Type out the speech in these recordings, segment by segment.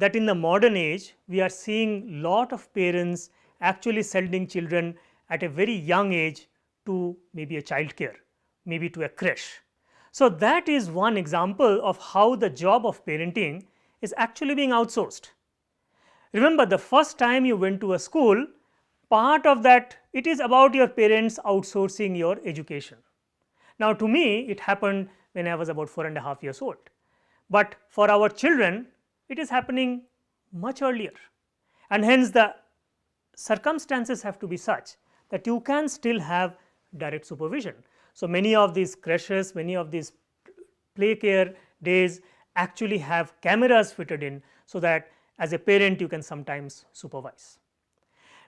that in the modern age we are seeing lot of parents actually sending children at a very young age to maybe a child care, maybe to a creche. So, that is one example of how the job of parenting is actually being outsourced. Remember, the first time you went to a school, part of that it is about your parents outsourcing your education. Now, to me it happened when I was about 4.5 years old, but for our children it is happening much earlier, and hence the circumstances have to be such that you can still have direct supervision. So, many of these creches, many of these play care days actually have cameras fitted in, so that as a parent you can sometimes supervise.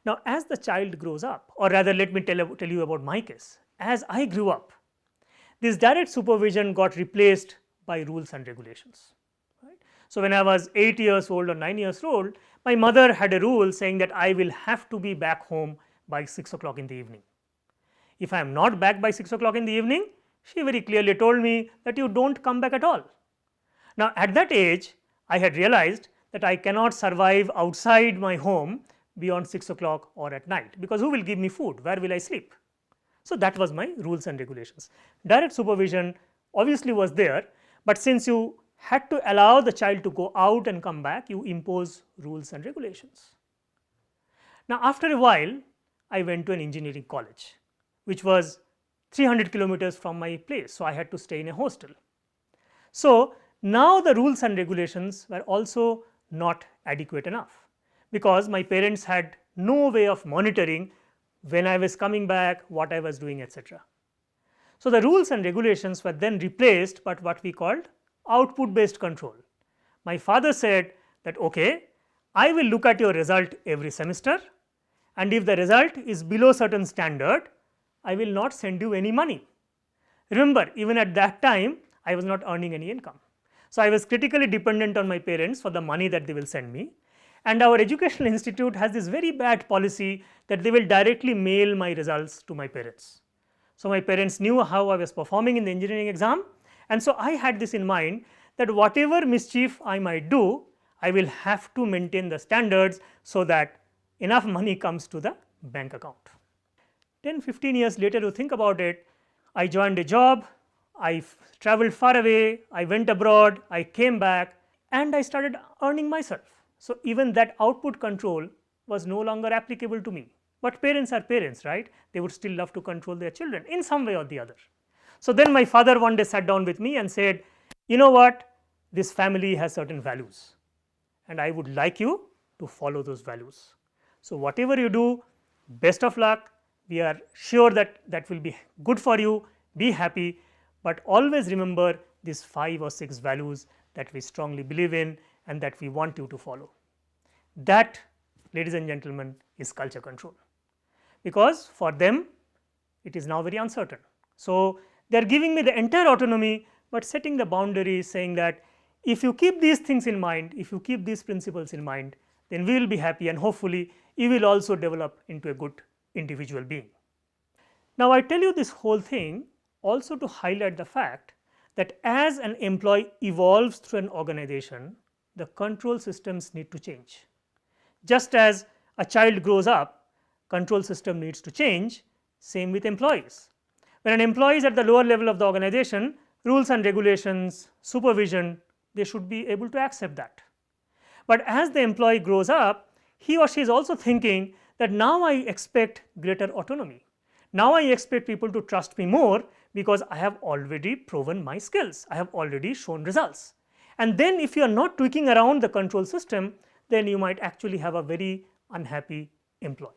Now, as the child grows up, or rather let me tell you about my case. As I grew up, this direct supervision got replaced by rules and regulations. Right? So, when I was 8 years old or 9 years old, my mother had a rule saying that I will have to be back home by 6 o'clock in the evening. If I am not back by 6 o'clock in the evening, she very clearly told me that you do not come back at all. Now, at that age, I had realized that I cannot survive outside my home beyond 6 o'clock or at night, because who will give me food, where will I sleep? So, that was my rules and regulations. Direct supervision obviously was there, but since you had to allow the child to go out and come back, you impose rules and regulations. Now, after a while, I went to an engineering college, which was 300 kilometers from my place. So, I had to stay in a hostel. So, now the rules and regulations were also not adequate enough, because my parents had no way of monitoring when I was coming back, what I was doing, etc. So, the rules and regulations were then replaced by what we called output based control. My father said that, okay, I will look at your result every semester, and if the result is below certain standard, I will not send you any money. Remember, even at that time I was not earning any income. So, I was critically dependent on my parents for the money that they will send me, and our educational institute has this very bad policy that they will directly mail my results to my parents. So, my parents knew how I was performing in the engineering exam, and so I had this in mind that whatever mischief I might do, I will have to maintain the standards so that enough money comes to the bank account. 10-15 years later, you think about it, I joined a job, I traveled far away, I went abroad, I came back, and I started earning myself. So, even that output control was no longer applicable to me, but parents are parents, right? They would still love to control their children in some way or the other. So, then my father one day sat down with me and said, you know what, this family has certain values and I would like you to follow those values. So, whatever you do, best of luck, we are sure that that will be good for you, be happy, but always remember these 5 or 6 values that we strongly believe in and that we want you to follow. That, ladies and gentlemen, is culture control, because for them it is now very uncertain. So, they are giving me the entire autonomy, but setting the boundaries, saying that if you keep these things in mind, if you keep these principles in mind, then we will be happy, and hopefully you will also develop into a good individual being. Now, I tell you this whole thing also to highlight the fact that as an employee evolves through an organization, the control systems need to change. Just as a child grows up, control system needs to change, same with employees. When an employee is at the lower level of the organization, rules and regulations, supervision, they should be able to accept that. But as the employee grows up, he or she is also thinking that now I expect greater autonomy. Now I expect people to trust me more because I have already proven my skills, I have already shown results. And then if you are not tweaking around the control system, then you might actually have a very unhappy employee.